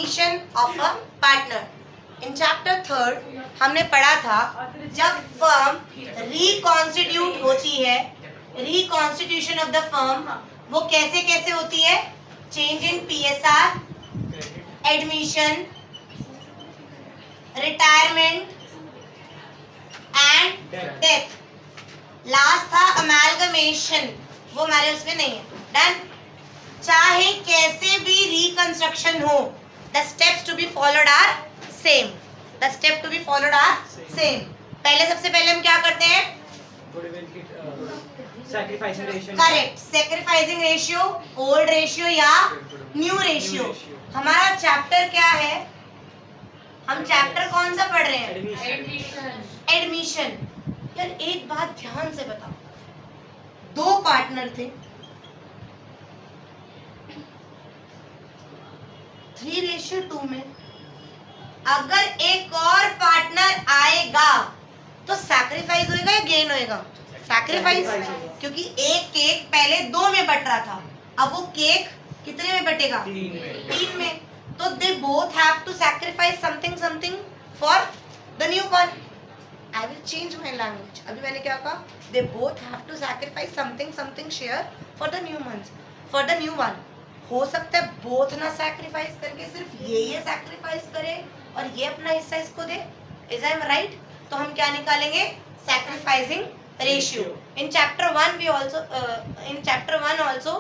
Admission of a partner. In chapter 3 हमने पढ़ा था जब फर्म रिकॉन्स्टिट्यूट होती है, रिकॉन्स्टिट्यूशन ऑफ द फर्म वो कैसे कैसे होती है, change in PSR, admission, retirement and death. Last था अमेलगमेशन, वो हमारे उसमें नहीं है। डन। चाहे कैसे भी रिकंस्ट्रक्शन हो, the steps to be followed are same, the step to be followed are same. पहले सबसे पहले हम क्या करते हैं, correct, sacrificing ratio, old ratio या न्यू रेशियो। हमारा चैप्टर क्या है, हम चैप्टर कौन सा पढ़ रहे हैं, एडमिशन। यार एक बात ध्यान से बताओ, दो पार्टनर थे, 3:2 में अगर एक और पार्टनर आएगा तो सैक्रिफाइस होएगा या गेन होएगा, सैक्रिफाइस, क्योंकि एक केक पहले 2 में बट रहा था, अब वो केक कितने में बटेगा, 3 में। तो they both have to sacrifice something for the new one. I will change my language. अभी मैंने क्या कहा, they both have to sacrifice something share for the new one. हो सकता है बोथ ना सैक्रिफाइस करके सिर्फ ये सैक्रिफाइस करे और ये अपना हिस्सा इसको दे। Is I am right? तो हम क्या निकालेंगे, sacrificing ratio. In chapter 1 also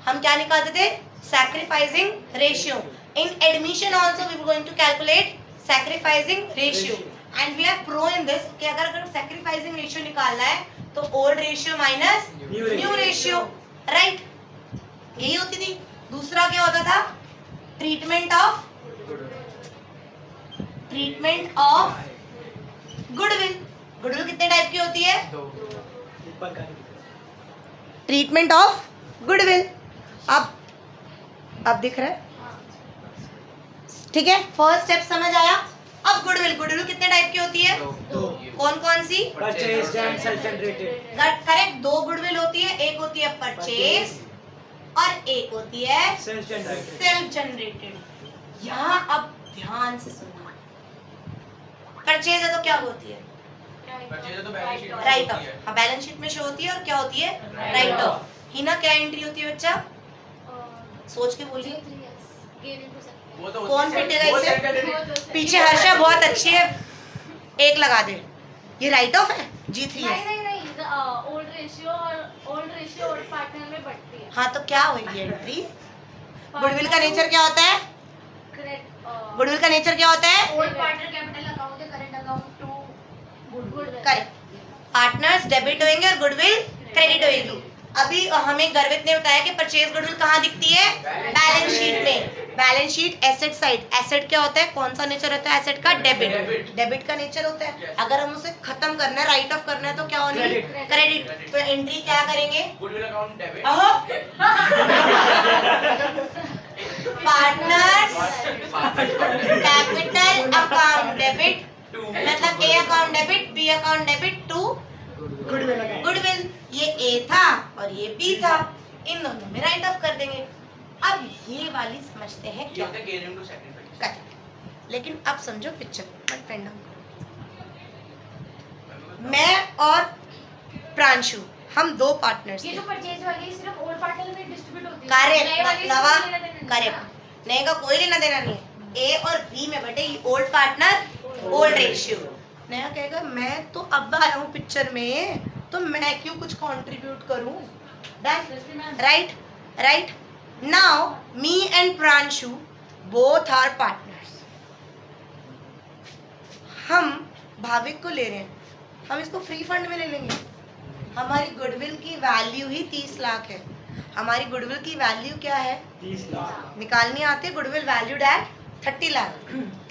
हम क्या निकालते थे, sacrificing ratio. In admission also we were going to calculate sacrificing ratio and we are pro in this कि अगर सैक्रिफाइसिंग रेशियो निकालना है तो old ratio minus new ratio, right? यही होती थी। दूसरा क्या होता था, ट्रीटमेंट ऑफ गुडविल। गुडविल कितने टाइप की होती है, ट्रीटमेंट ऑफ गुडविल। अब दिख रहा है, ठीक है? फर्स्ट स्टेप समझ आया। अब गुडविल कितने टाइप की होती है, कौन कौन सी, purchase and self generated. Correct, 2 goodwill होती है, एक होती है परचेज और एक होती है सेल्फ जनरेटेड। यहाँ अब ध्यान से सुनना, परचेज है तो क्या होती है, राइट ऑफ। हाँ, बैलेंस शीट में शो होती है और क्या होती है, राइट ऑफ। हिना क्या एंट्री होती है बच्चा, सोच के बोलिए, कौन पिटेगा इसे, पीछे हर्षा बहुत अच्छी है, 1 लगा दे। ये राइट ऑफ है, G3S। ओल्ड रेशियो और पार्टनर में बढ़ती है। हाँ, तो क्या होगी एंट्री, गुडविल का नेचर क्या होता है, गुडविल का नेचर क्या होता है, ओल्ड पार्टनर कैपिटल अकाउंट है, current account to goodwill. Correct, partners debit होंगे और गुडविल क्रेडिट होगी। अभी हमें गर्वित ने बताया कि परचेज गुडविल कहाँ दिखती है, बैलेंस शीट में। Balance sheet asset side, asset क्या होता है, कौन सा नेचर होता है एसेट का, डेबिट का नेचर होता है। अगर हम उसे खत्म करना है, राइट ऑफ करना है तो क्या होनी, क्रेडिट। तो एंट्री क्या करेंगे, goodwill account debit, partners capital account debit, मतलब A account debit, B account debit to goodwill. ये ए था और ये बी था, इन दोनों में राइट ऑफ कर देंगे। अब ये वाली समझते हैं क्या, लेकिन अब समझो पिक्चर, मत पेन डाउन करो। मैं और प्रांशु, हम 2 पार्टनर्स थे। ये जो परचेज वाली है सिर्फ ओल्ड पार्टनर में डिस्ट्रीब्यूट होती है, करेक्ट, नए का कोई लेना देना नहीं है। ए और बी में बटे ओल्ड पार्टनर, ओल्ड रेशियो। नया कहेगा मैं तो अब आया हूँ पिक्चर में, तो मैं क्यों कुछ कंट्रीब्यूट करूं, right? Now me and Pranshu both are partners. हम भाविक को ले रहे हैं, हम इसको फ्री फंड में ले लेंगे। हमारी गुडविल की वैल्यू ही 30 लाख है। हमारी गुडविल की वैल्यू क्या है, 30 लाख निकालनी आती है, गुडविल वैल्यूड एट 30 लाख।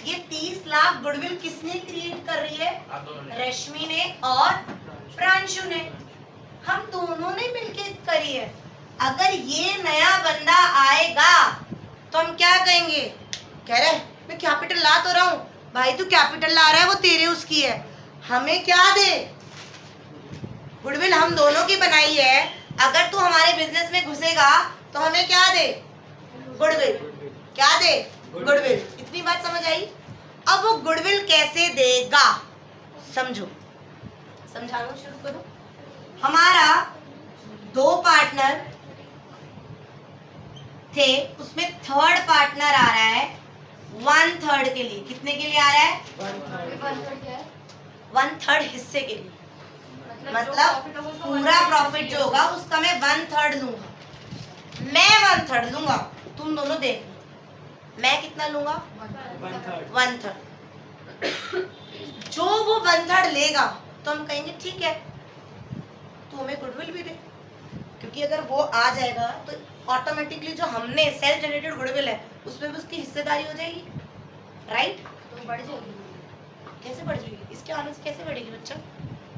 ये 30 लाख गुडविल किसने क्रिएट कर रही है, रश्मि ने और प्रांशु ने, हम दोनों ने मिलकर करी है। अगर ये नया बंदा आएगा तो हम क्या कहेंगे, कह रहे मैं कैपिटल ला तो रहा हूँ, भाई तू कैपिटल ला रहा है वो तेरे उसकी है, हमें क्या दे, गुडविल हम दोनों की बनाई है, अगर तू हमारे बिजनेस में घुसेगा तो हमें क्या दे, गुडविल क्या दे, गुडविल। इतनी बात समझ आई। अब वो गुडविल कैसे देगा, समझो, समझाना शुरू करो। हमारा 2 पार्टनर थे, उसमें थर्ड पार्टनर आ रहा है 1/3 के लिए। कितने के लिए आ रहा है? 1/3 हिस्से के लिए। मतलब पूरा प्रॉफिट जो होगा उसका मैं 1/3 लूंगा। मैं 1/3 लूंगा, तुम दोनों देख लो। मैं कितना लूंगा? 1/3। जो वो 1/3 लेगा तो हम कहेंगे ठीक है, तू हमें गुडविल भी दे, क्योंकि अगर वो आ जाएगा तो ऑटोमेटिकली जो हमने सेल्फ जनरेटेड गुडविल है उसमें भी उसकी हिस्सेदारी हो जाएगी, राइट? तो बढ़ जाएगी। कैसे बढ़ जाएगी? इसके आने से कैसे बढ़ेगी बच्चा?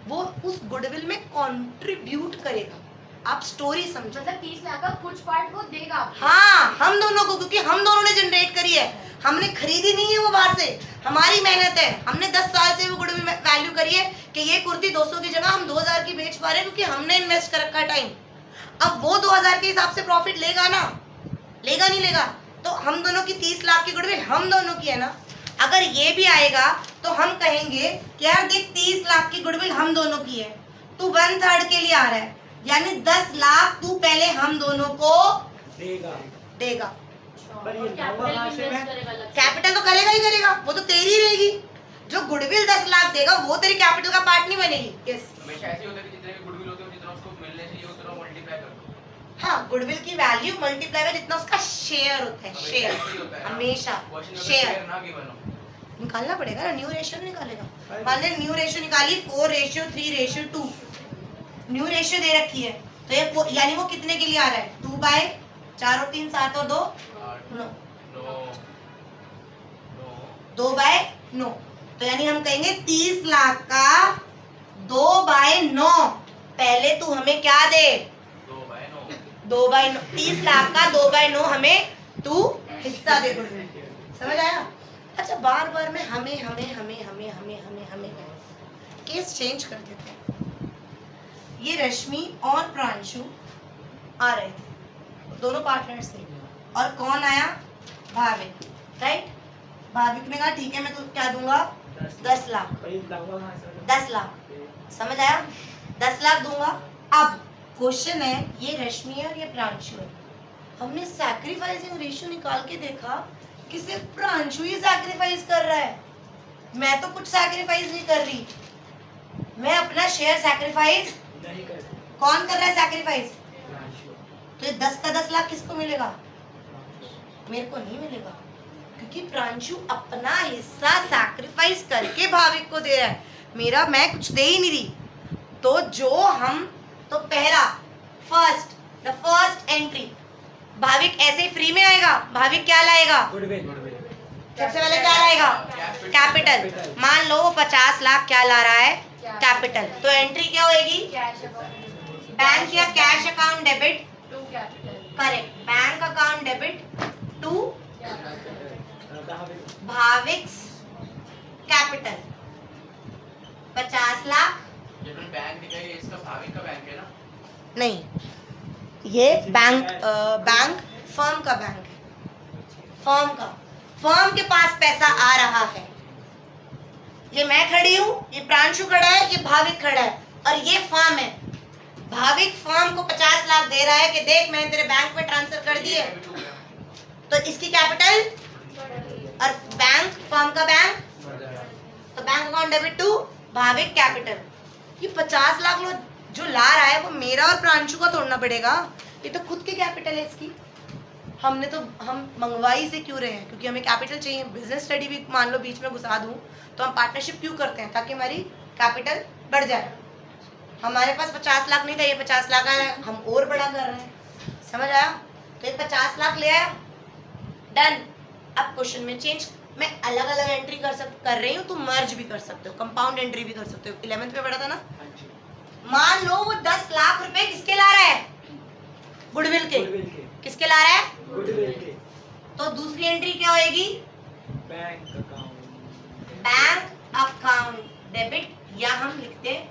वो उस गुडविल में कंट्रीब्यूट करेगा। आप स्टोरी समझो। मतलब 30 लाख का कुछ पार्ट वो देगा। हाँ, हम दोनों को, क्योंकि हम दोनों ने जनरेट करी है, हमने खरीदी नहीं है वो बाहर से, हमारी मेहनत है। हमने 10 साल से वो गुडविल वैल्यू करी है कि ये कुर्ती 200 की जगह हम 2000 की बेच पा रहे हैं, क्योंकि हमने इन्वेस्ट कर रखा है टाइम। अब वो 2000 के हिसाब से प्रॉफिट लेगा ना, लेगा नहीं लेगा? तो हम दोनों की 30 लाख की गुडविल हम दोनों की है ना। अगर ये भी आएगा तो हम कहेंगे कि यार देख 30 लाख की गुडविल हम दोनों की है, तू 1/3 के लिए आ रहा है, यानी 10 लाख तू पहले हम दोनों को देगा। कैपिटल तो करेगा ही करेगा, वो तो तेरी रहेगी। जो गुडविल 10 लाख देगा वो तेरी कैपिटल का पार्ट नहीं बनेगी। यस, हमेशा ऐसे होता है कि जितने भी गुडविल होते हैं जितना उसको मिलने चाहिए उतना मल्टीप्लाई कर दो। हाँ, गुडविल की वैल्यू मल्टीप्लाई में जितना उसका शेयर होता है, शेयर हमेशा शेयर ना गिवन हो। निकालना पड़ेगा ना, न्यू रेशियो निकालेगा। मान ले न्यू रेशियो निकाली 4:3:2, न्यू रेशियो दे रखी है, तो ये यानी वो कितने के लिए आ रहा है? 2/4 और 3 7 और 2 9, 2/9। तो यानी हम कहेंगे 30 लाख का 2/9। पहले तू हमें क्या दे? 2/9। 30 लाख का 2/9 हमें तू हिस्सा दे। समझ आया? अच्छा, बार बार में हमें केस चेंज कर देते हैं। ये रश्मि और प्रांशु आ रहे थे, दोनों पार्टनर्स थे, और कौन आया? भाविक, राइट? भाविक ने कहा ठीक है मैं तो क्या दूंगा? 10 लाख। 10 लाख, समझ आया? 10 लाख दूंगा। अब क्वेश्चन है, ये रश्मि है और ये प्रांशु है। हमने सैक्रिफाइसिंग रेशियो निकाल के देखा कि सिर्फ प्रांशु ही सैक्रिफाइस कर रहा है, मैं तो कुछ सैक्रिफाइस नहीं कर रही। मैं अपना शेयर सैक्रिफाइस कौन कर रहा है? सैक्रिफाइस। तो ये 10 का 10 लाख किसको मिलेगा? मेरे को नहीं मिलेगा, क्योंकि प्रांशु अपना हिस्सा सैक्रिफाइस करके भाविक को दे रहा है, मेरा मैं कुछ दे ही नहीं रही। तो जो हम तो पहला द फर्स्ट एंट्री भाविक ऐसे ही फ्री में आएगा। भाविक क्या लाएगा? सबसे पहले क्या लाएगा? कैपिटल। मान लो वो 50 लाख क्या ला रहा है? कैपिटल। तो एंट्री क्या होगी? बैंक या cash account debit to capital. Correct, bank account debit to Bhavik's capital. 50 lakh. Bank दिखाई, इसका भाविक का बैंक है ना? नहीं, ये बैंक फर्म का बैंक है। फर्म के पास पैसा आ रहा है। ये मैं खड़ी हूँ, ये प्रांशु खड़ा है, ये भाविक खड़ा है, और ये फर्म है। भाविक फर्म को 50 लाख दे रहा है कि देख मैंने तेरे बैंक में ट्रांसफर कर दिए, तो इसकी कैपिटल, और बैंक फर्म का बैंक, तो bank account debit to Bhavik capital. ये 50 लाख लो जो ला रहा है वो मेरा और प्रांशु का तोड़ना पड़ेगा, ये तो खुद की कैपिटल है इसकी। हम मंगवाई से क्यों रहे हैं? क्योंकि हमें कैपिटल चाहिए। बिजनेस स्टडी भी मान लो बीच में घुसा दूं तो हम पार्टनरशिप क्यों करते हैं? ताकि हमारी कैपिटल बढ़ जाए। हमारे पास 50 लाख नहीं था, ये 50 लाख आया, हम और बड़ा कर रहे हैं। समझ आया? तो ये 50 लाख ले आया, डन। अब क्वेश्चन में चेंज, मैं अलग अलग एंट्री कर रही हूँ, तुम मर्ज भी कर सकते हो, कंपाउंड एंट्री भी कर सकते हो। 11th में पढ़ा था ना। मान लो वो 10 लाख रुपए किसके ला रहा है? गुडविल के। किसके ला रहा है? गुडविल के। तो दूसरी एंट्री क्या होगी? बैंक अकाउंट डेबिट, या हम लिखते हैं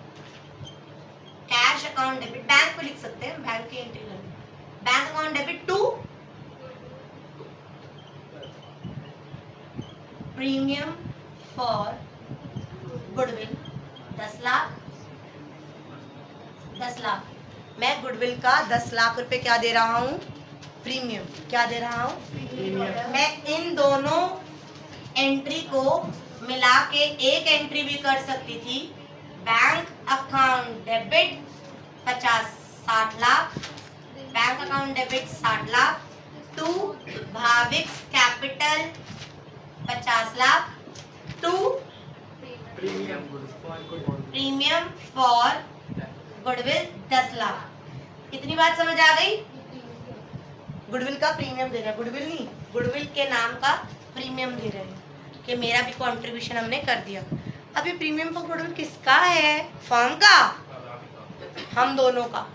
कैश अकाउंट डेबिट। बैंक को लिख सकते हैं, बैंक की एंट्री करनी। Bank account debit to premium for goodwill 10 lakh. 10 lakh मैं गुडविल का 10 लाख रुपए क्या दे रहा हूँ, प्रीमियम। क्या दे रहा हूँ मैं? इन दोनों एंट्री को मिला के एक एंट्री भी कर सकती थी, bank account debit 60 lakh, bank account debit 60 lakh to Bhavik's capital 50 lakh to premium premium for goodwill 10 lakh. कितनी बात समझ आ गई? गुडविल का प्रीमियम दे रहे हैं, गुडविल नहीं, गुडविल के नाम का प्रीमियम दे रहे हैं कि मेरा भी कंट्रीब्यूशन हमने कर दिया। अब ये प्रीमियम फॉर गुडविल किसका है? फर्म का, हम दोनों का,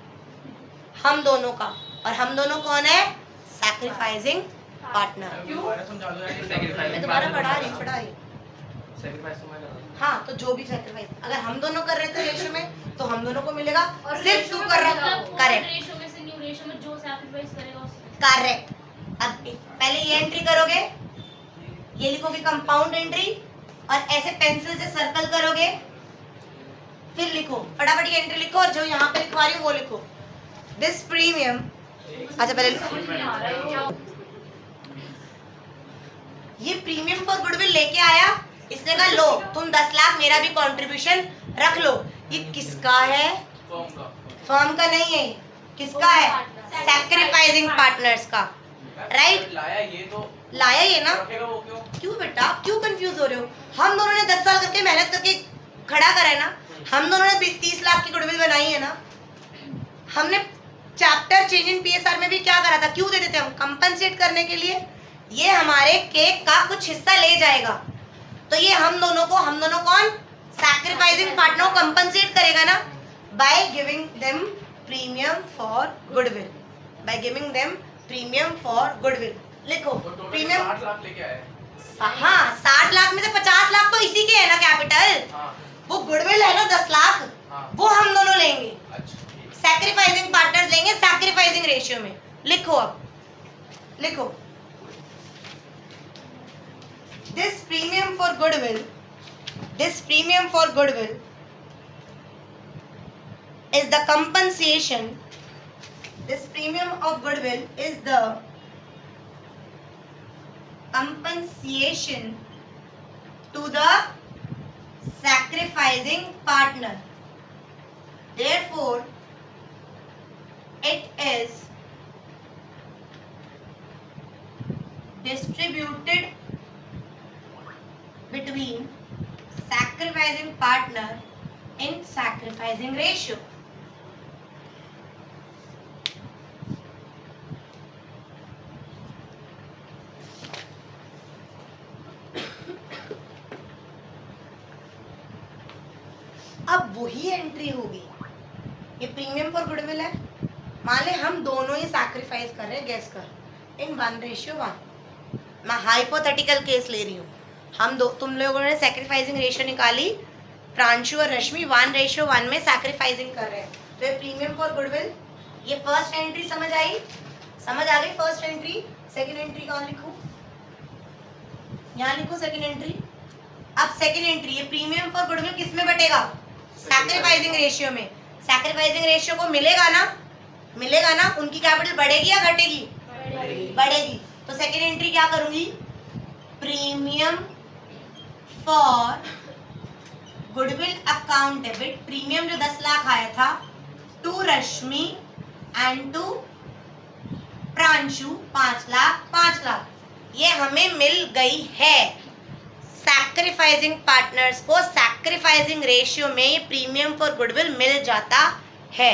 हम दोनों का। और हम दोनों कौन है? Sacrificing partner. मैं दोबारा पढ़ा रही सैक्रिफाइस तो मैं कर रहा हूँ। हाँ, तो जो भी सैक्रिफाइस अगर हम दोनों कर रहे थे रेशियो में तो हम दोनों को मिलेगा, और सिर्फ तू कर रहा मतलब करेक्ट रेशियो में से न्यू रेशियो में जो सैक्रिफाइस करेगा उससे करेक्ट। अब पहले ये एंट्री करोगे, ये लिखोगे कंपाउंड एंट्री और ऐसे पेंसिल से सर्कल करोगे, फिर लिखो फटाफट ये एंट्री लिखो और जो यहाँ पे लिखवा रही हूँ वो लिखो। दिस प्रीमियम, अच्छा पहले समझ नहीं आ रहा है क्या। ये प्रीमियम फॉर गुडविल लेके आया, इसने कहा लो तुम 10 लाख मेरा भी कंट्रीब्यूशन रख लो। ये किसका है? फर्म का। फर्म का नहीं है, किसका है? सैक्रिफाइसिंग पार्टनर्स का, राइट? लाया ये तो लाया ये ना। रखेगा वो क्यों? क्यों बेटा, क्यों कंफ्यूज हो रहे हो? हम दोनों ने 10 साल करके मेहनत करके खड़ा करा है ना, हम दोनों ने 30 लाख की गुडविल बनाई है ना। हमने चैप्टर चेंज इन पीएसआर में भी क्या करा था? क्यों देते थे हम? कंपनसेट करने के लिए। ये हमारे केक का कुछ हिस्सा ले जाएगा, तो ये हम दोनों कौन? सैक्रिफाइसिंग पार्टनर को कंपनसेट करेगा ना, by giving them premium for goodwill, by giving them premium for goodwill. लिखो तो टोटल प्रीमियम। 60 लाख लेके आए हैं। हाँ, 60 लाख में से 50 लाख तो इसी के है ना कैपिटल। हाँ वो गुडविल है ना 10 लाख, हाँ। वो हम दोनों लेंगे, अच्छा ठीक। सैक्रिफाइसिंग पार्टनर्स लेंगे सैक्रिफाइसिंग रेशियो में। लिखो अब, लिखो this premium for goodwill is the compensation, this premium of goodwill is the compensation to the sacrificing partner, therefore it is distributed between sacrificing partner in sacrificing ratio. अब वही entry होगी, ये premium for goodwill है, मान ले हम दोनों ही sacrifice कर रहे हैं, गेस कर, इन 1:1। मैं हाइपोथेटिकल केस ले रही हूँ। हम दो, तुम लोगों ने सैक्रिफाइसिंग रेशियो निकाली, प्रांशु और रश्मि 1:1 में सैक्रिफाइसिंग कर रहे हैं, तो ये प्रीमियम फॉर गुडविल, ये फर्स्ट एंट्री समझ आई? समझ आ गई फर्स्ट एंट्री। सेकंड एंट्री कहाँ लिखूं? यहाँ लिखो सेकंड एंट्री। अब सेकंड एंट्री, ये प्रीमियम फॉर गुडविल किस में बटेगा? सैक्रिफाइसिंग रेशियो में। सैक्रिफाइसिंग रेशियो को मिलेगा ना, मिलेगा ना, उनकी कैपिटल बढ़ेगी या घटेगी? बढ़ेगी। तो सेकंड एंट्री क्या करूंगी? Premium for goodwill account debit, premium जो 10 लाख आया था, to Rashmi and to Pranshu 5 lakh 5 lakh, ये हमें मिल गई है। सैक्रिफाइसिंग पार्टनर्स को सैक्रिफाइसिंग रेशियो में ये प्रीमियम फॉर गुडविल मिल जाता है।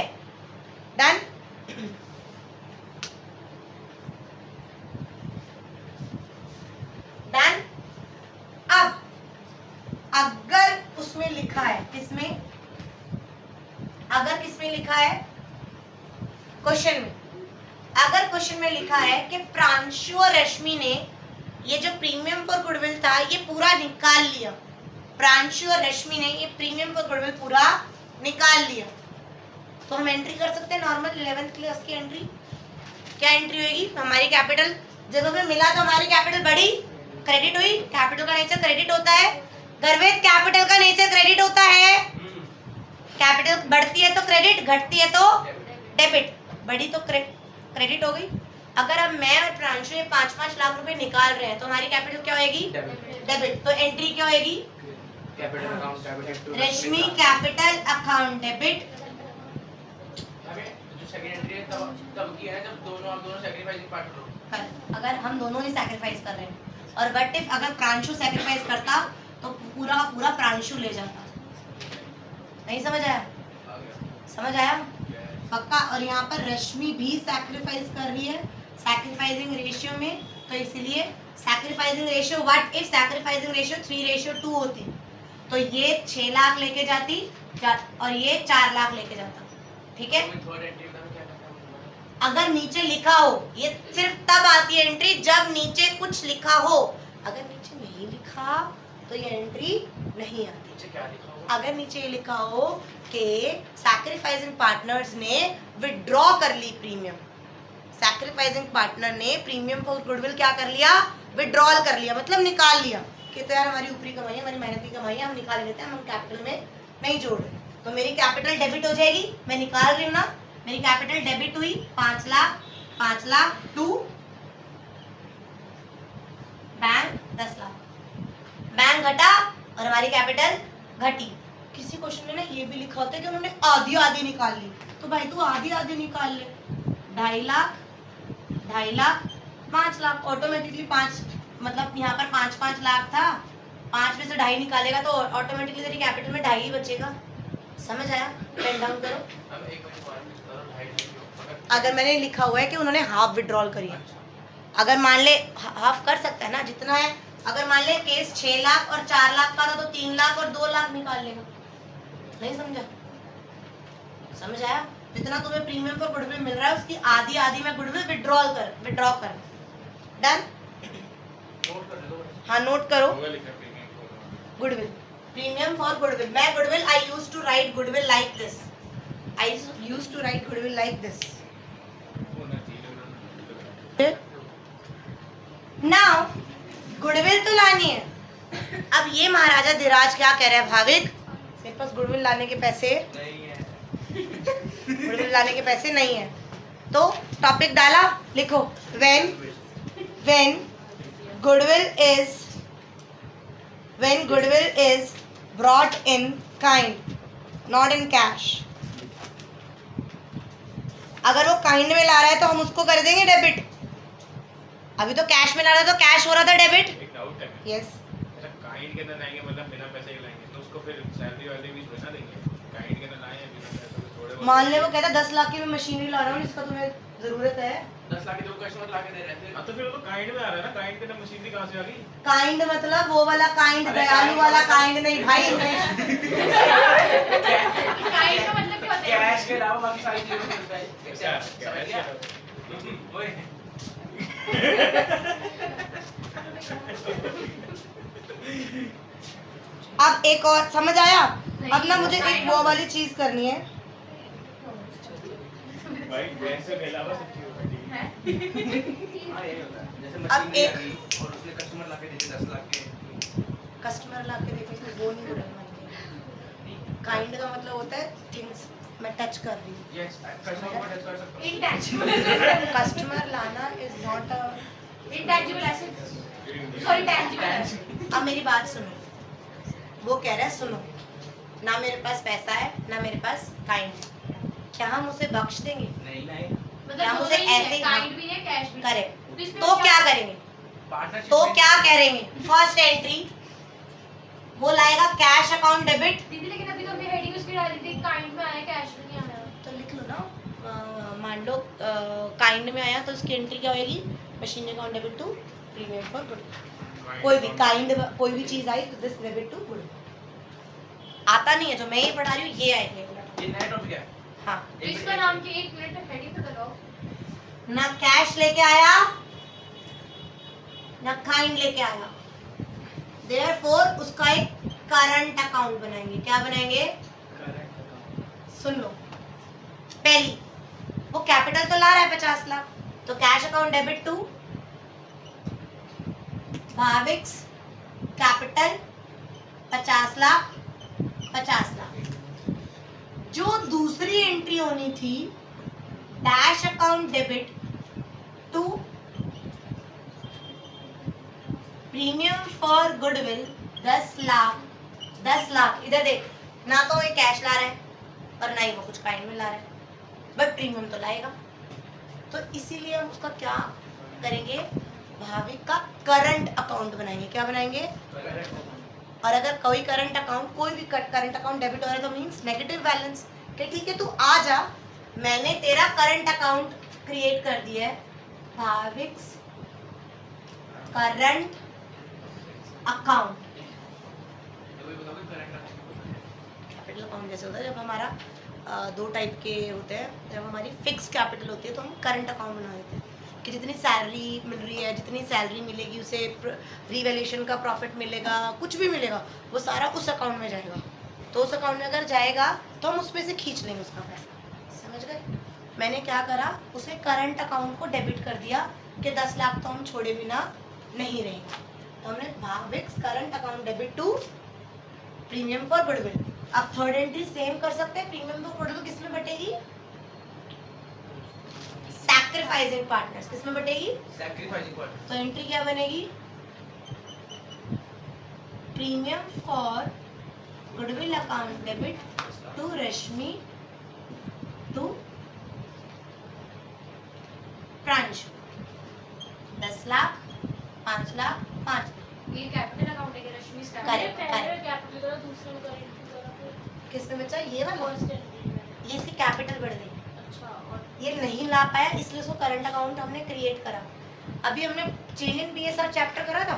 डन। डन। अब अगर उसमें लिखा है, किसमें? अगर किसमें लिखा है? क्वेश्चन में। अगर क्वेश्चन में लिखा है कि प्रांशु और रश्मि ने ये जो प्रीमियम फॉर गुडविल था ये पूरा निकाल लिया, प्रांशु और रश्मि ने ये प्रीमियम फॉर गुडविल पूरा निकाल लिया, तो हम एंट्री कर सकते हैं नॉर्मल 11th क्लास की एंट्री। क्या एंट्री होगी? हमारी कैपिटल जब हमें मिला तो हमारी कैपिटल बढ़ी, क्रेडिट हुई, कैपिटल का नेचर क्रेडिट होता है, गर्वित कैपिटल का नेचर क्रेडिट होता है, कैपिटल बढ़ती है तो क्रेडिट, घटती है तो डेबिट, बढ़ी तो क्रेडिट हो गई। अगर अब मैं और प्रांशु ये 5-5 लाख रुपए निकाल रहे हैं तो हमारी कैपिटल क्या होगी, डेबिट, तो एंट्री क्या होगी, capital account debit to Rashmi capital account debit. जो सेकंड एंट्री है तब की है जब आप दोनों सैक्रिफाइसिंग पार्टनर हो। अगर हम दोनों ही सैक्रिफाइस कर रहे हैं और व्हाट इफ अगर प्रांशु सैक्रिफाइस करता तो पूरा का पूरा प्रांशु ले जाता। नहीं समझ आया? समझ आया पक्का? और यहाँ पर रश्मि भी सैक्रिफाइस कर रही है सैक्रिफाइसिंग रेशियो में, तो इसलिए sacrificing ratio, what if sacrificing ratio 3:2 होती तो ये 6 लाख लेके जाती और ये 4 लाख लेके जाता। ठीक है, थर्ड एंट्री में क्या करना है? अगर नीचे लिखा हो, ये सिर्फ तब आती है एंट्री जब नीचे कुछ लिखा हो, अगर नीचे नहीं लिखा तो ये एंट्री नहीं आती। नीचे क्या लिखा होगा? अगर नीचे ये लिखा हो कि सैक्रिफाइसिंग पार्टनर्स ने विड्रॉ कर ली प्रीमियम, सैक्रिफाइसिंग पार्टनर ने प्रीमियम फॉर गुडविल क्या कर लिया, विड्रॉल कर लिया, मतलब निकाल लिया कि तो यार हमारी ऊपरी कमाई है, हमारी मेहनत की कमाई है, हम निकाल लेते हैं, हम कैपिटल में नहीं जोड़ रहे, तो मेरी कैपिटल डेबिट हो जाएगी। मैं निकाल रही हूँ ना, मेरी कैपिटल डेबिट हुई 5 lakh to bank 10 lakh, bank घटा और हमारी कैपिटल घटी। किसी क्वेश्चन में ना ये भी लिखा होता है कि उन्होंने आधी आधी निकाल ली, तो भाई तू आधी आधी निकाल ले, 2.5 लाख 5 लाख, ऑटोमेटिकली 5 मतलब यहाँ पर 5 लाख था, 5 में से 2.5 निकालेगा तो ऑटोमेटिकली तेरी कैपिटल में 2.5 ही बचेगा। समझ आया? पेन डाउन करो। अब एक बार करो 2.5 अगर मैंने लिखा हुआ है कि उन्होंने हाफ विड्रॉल करी है, अगर मान ले हाफ कर सकता है ना जितना है, अगर मान ले केस 6 लाख और 4 लाख का था तो 3 लाख और 2 लाख निकाल लेगा। नहीं समझा? समझ आया? जितना तुम्हें प्रीमियम पर गुडविल मिल रहा है उसकी आधी आधी में गुडविल विड्रॉ कर। डन? नोट कर लो। हाँ नोट करो। गुडविल, प्रीमियम फॉर गुडविल, मैं goodwill I used to write goodwill like this, I used to write goodwill like this. Now goodwill तो लानी है। अब ये महाराजा धीराज क्या कह रहे हैं, भाविक मेरे पास गुडविल लाने के पैसे नहीं है, गुडविल लाने के पैसे नहीं है, तो टॉपिक डाला, लिखो when goodwill is brought in kind not in cash। अगर वो काइंड में ला रहा है तो हम उसको कर देंगे डेबिट, अभी तो कैश में ला रहा था तो कैश हो रहा था डेबिट। एक डाउट है यस, अच्छा काइंड के अंदर लाएंगे मतलब बिना पैसे के लाएंगे तो उसको फिर सैलरी वाले भी बना देंगे, काइंड के अंदर लाएं या बिना पैसे के थोड़े बहुत। मान ले वो कहता 10 लाख की मैं मशीनरी ला रहा हूँ जिसका तुम्हें जरूरत है, 10 लाख के जो कस्टमर लाके दे रहे थे। हाँ तो फिर वो तो काइंड में आ रहा है ना, काइंड के अंदर मशीनरी कहाँ से आ गई? काइंड मतलब वो वाला काइंड, दयालु वाला काइंड नहीं भाई। काइंड का मतलब क्या होता है? कैश के अलावा बाकी सारी चीजें मिलता है। अच्छा, समझ गया? ओए अब एक और समझ आया? अब ना मुझे एक वो वाली चीज करनी है, भाई पैसे के अलावा सब चीज़ होती है। हाँ यही होता है। जैसे अब मशीन एक- आ गई और उसने कस्टमर लाके दे दिए 10 लाख के। कस्टमर ला के देखे तो वो नहीं बोलना। काइंड का मतलब होता है थिंग्स मैं टच कर रही हूँ, यस कस्टमर को टच कर सकते हो। Intangible, कस्टमर लाना is not a. intangible assets, sorry tangible assets। अब मेरी बात सुनो, वो कह रहा है सुनो, ना मेरे पास पैसा है ना मेरे पास काइंड, क्या हम उसे बख्श देंगे? नहीं नहीं मतलब क्या दोनों मुझे ही है, ऐसे ही- काइंड भी है कैश भी। करेक्ट, तो इसमें तो क्या करेंगे? पार्टनरशिप तो क्या करेंगे? फर्स्ट एंट्री वो लाएगा कैश अकाउंट डेबिट, दीदी लेकिन अभी तो हमने हेडिंग उसकी डाली थी, काइंड में आया कैश में नहीं आया। तो लिख लो ना, मान लो काइंड में आया तो उसकी एंट्री क्या होगी, machine account debit to premium for good. कोई भी काइंड कोई भी चीज आई तो दिस डेबिट टू गुड। आता नहीं है जो मैं ये पढ़ा रही हूँ, ये आएगी ये नया टॉपिक है। हाँ। तो इसका नाम क्या? 1 मिनट हेडिंग तो लगाओ। ना कैश लेके आया ना काइंड लेके आया, देयरफॉर उसका एक करंट अकाउंट बनाएंगे। क्या बनाएंगे? सुन लो, पहली वो कैपिटल तो ला रहा है 50 लाख, तो cash account debit to Bhavik's capital 50 lakh 50 lakh. जो दूसरी एंट्री होनी थी dash account debit to premium for goodwill 10 lakh 10 lakh. इधर देख, ना तो ये कैश ला रहा है और ना ही वो कुछ काइंड में ला रहा है, बट प्रीमियम तो लाएगा। तो इसीलिए हम उसका क्या करेंगे, भाविक का करंट अकाउंट बनाएंगे। क्या बनाएंगे? और अगर कोई करंट अकाउंट, कोई भी करंट अकाउंट डेबिट हो रहा है तो मीन्स नेगेटिव बैलेंस। ठीक है, तू आ जा, मैंने तेरा करंट अकाउंट क्रिएट कर दिया है, भाविक्स करंट अकाउंट। कैपिटल अकाउंट जैसे होता है जब हमारा दो टाइप के होते हैं, जब हमारी फिक्स कैपिटल होती है तो हम करंट अकाउंट बना देते हैं कि जितनी सैलरी मिल रही है, जितनी सैलरी मिलेगी उसे रीवैल्यूएशन का प्रॉफिट मिलेगा, कुछ भी मिलेगा वो सारा उस अकाउंट में जाएगा। तो उस अकाउंट में अगर जाएगा तो हम उसमें से खींच लेंगे उसका पैसा। समझ गए? मैंने क्या करा, उसे करंट अकाउंट को डेबिट कर दिया कि 10 लाख तो हम छोड़े बिना नहीं रहेंगे। तो हमने Bhavik's current account debit to premium for goodwill. अब थर्ड एंट्री सेम कर सकते हैं, प्रीमियम फॉर गुडविल किस में बटेगी? Sacrificing partners. किस में बटेगी? Sacrificing partners. तो एंट्री क्या बनेगी? Premium for goodwill account debit to Rashmi to Pranshu 10 lakh 5 lakh 5 lakh. ये कैपिटल अकाउंट है कि रश्मि का Correct, पहले correct. कैपिटल करो, दूसरे में करेंट किसमें बचा? ये वाला। फर्स्ट एंट्री में। ये इसकी कैपिटल बढ़ गई, अच्छा, और ये नहीं ला पाया इसलिए उसको करंट अकाउंट हमने क्रिएट करा। अभी हमने चेंज इन पीएसआर चैप्टर करा था,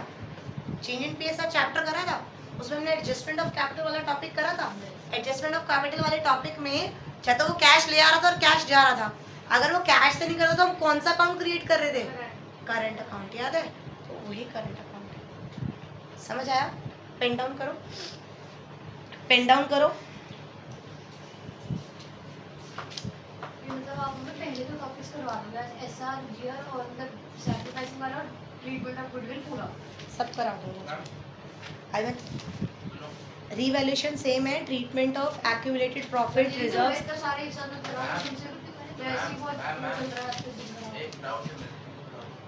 चेंज इन पीएसआर चैप्टर करा था, उसमें हमने एडजस्टमेंट ऑफ कैपिटल वाला टॉपिक करा था। एडजस्टमेंट ऑफ कैपिटल वाले टॉपिक में चाहे तो वो कैश ले आ रहा था और कैश जा रहा था, अगर वो कैश से नहीं कर रहा तो हम कौन सा अकाउंट क्रिएट कर रहे थे? Current account. याद है? तो वही करंट अकाउंट है। समझ आया? पेन डाउन करो, पेन डाउन करो। मतलब आप हमें पहले तो टॉपिक्स करवा दूंगा, एसआर, जीआर और मतलब सैक्रिफाइसिंग वाला और ट्रीटमेंट ऑफ गुडविल पूरा सब करा दूंगा। आई मीन रीवैल्यूएशन सेम है, treatment of accumulated profit reserves तो सारे एक साथ में करवा दूंगा, वैसे ही बहुत चल रहा है दिन भर। एक डाउट है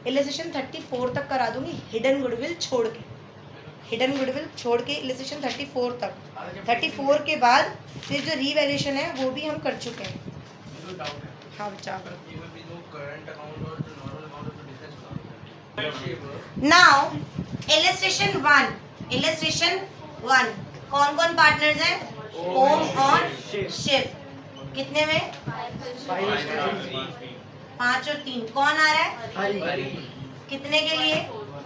इलिस्ट्रेशन 34 तक करा दूंगी, हिडन गुडविल छोड़ के, हिडन गुडविल छोड़ के इलिस्ट्रेशन 34 तक। 34 के बाद फिर जो रीवैल्यूएशन है वो भी हम कर चुके हैं। मुझे डाउट है। हाँ बच्चा। ये भी जो करंट अकाउंट और जो नॉर्मल अकाउंट है तो डिफरेंस होगा। नाउ इलिस्ट्रेशन 1, इलिस्ट्रेशन 1 कौन कौन पार्टनर्स हैं? ओम और शिव। कितने में? 5 और 3। कौन आ रहा है? कितने के लिए?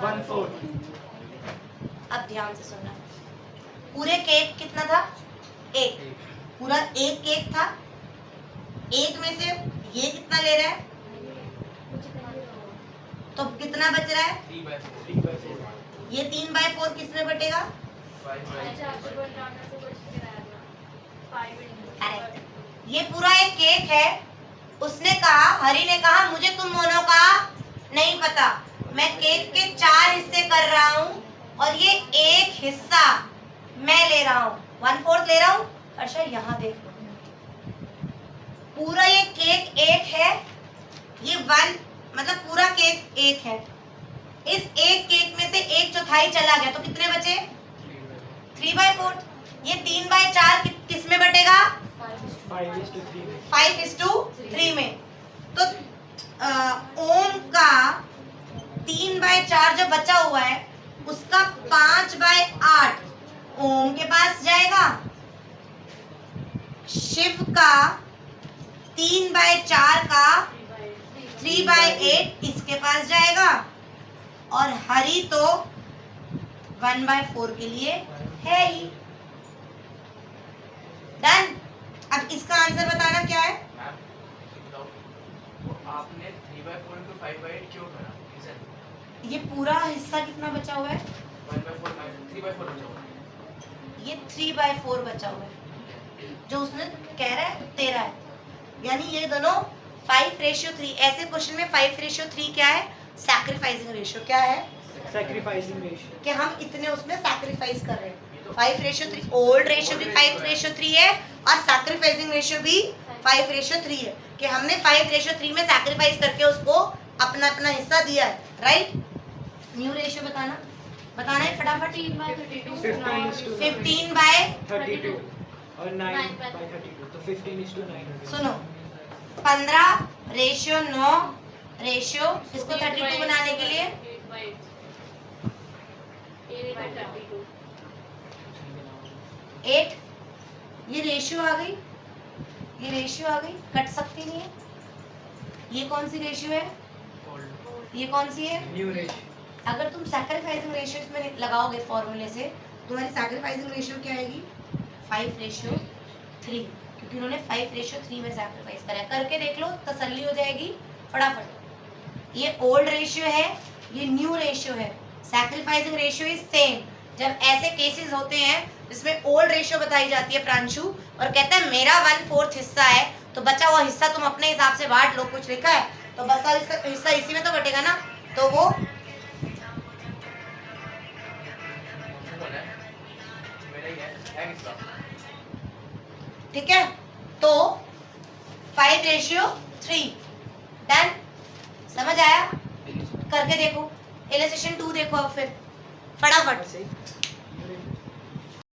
1/4। अब ध्यान से सुनना, पूरे केक कितना था? 1। पूरा 1 केक था, 1 में से ये कितना ले रहा है तो कितना बच रहा है? 3/4। ये 3/4 किस में बटेगा? 5/4। करेक्ट। ये पूरा एक केक है, उसने कहा, हरि ने कहा मुझे तुम दोनों का नहीं पता, मैं केक के 4 हिस्से कर रहा हूँ और ये एक हिस्सा मैं ले रहा हूँ, 1/4 ले रहा हूँ। अच्छा यहाँ देख, पूरा ये केक 1 है, ये 1 मतलब पूरा केक 1 है, इस एक केक में से 1/4 चला गया तो कितने बचे? 3/4। ये 3/4 किस में बटेगा? 5:3 में। तो ओम का 3/4 जो बचा हुआ है उसका 5/8 ओम के पास जाएगा, शिव का 3/4 का 3/8 इसके पास जाएगा और हरि तो 1/4 के लिए है ही। डन। अब इसका आंसर बताना क्या है? तो आपने 3/4 को 5/8 क्यों करा? रीजन? ये पूरा हिस्सा कितना बचा हुआ है? 1/4 3/4 बचा हुआ है। ये 3/4 बचा हुआ है जो उसने कह रहा है तेरा है, यानी ये दोनों 5:3। ऐसे क्वेश्चन में 5:3 क्या है? Sacrificing ratio. क्या है? Sacrificing ratio. कि हम इतने उसमें सैक्रिफाइस कर रहे हैं। 5:3, ओल्ड रेशियो भी 5:3 है और सैक्रिफाइसिंग रेशियो भी 5:3 है कि हमने 5:3 में सैक्रिफाइस करके उसको अपना अपना हिस्सा दिया है, राइट। न्यू रेशियो बताना है फटाफट। 15/32 और 9/32, तो 15:9। सुनो, 15:9 रेशियो इसको 32 बनाने के लिए 8, ये रेशियो आ गई, कट सकती नहीं है। ये कौन सी रेशियो है, ये कौन सी है? New ratio. अगर तुम सैक्रिफाइसिंग रेशियो इसमें लगाओगे फॉर्मूले से, तुम्हारी सैक्रिफाइसिंग रेशियो क्या आएगी? 5:3, क्योंकि उन्होंने 5:3 में सैक्रिफाइस करा है। करके देख लो, तसल्ली हो जाएगी फटाफट। ये ओल्ड रेशियो है, ये न्यू रेशियो है, सैक्रिफाइसिंग रेशियो इज सेम। जब ऐसे केसेस होते हैं जिसमें ओल्ड रेशियो बताई जाती है प्रांशु और कहता है मेरा 1/4 हिस्सा है, तो बचा हुआ हिस्सा तुम अपने हिसाब से बांट लो। कुछ लिखा है तो बचा हिस्सा इसी में तो बटेगा ना, तो वो ठीक है। तो 5:3 डन, समझ आया? करके देखो, इलस्ट्रेशन 2 देखो अब फिर फटाफट।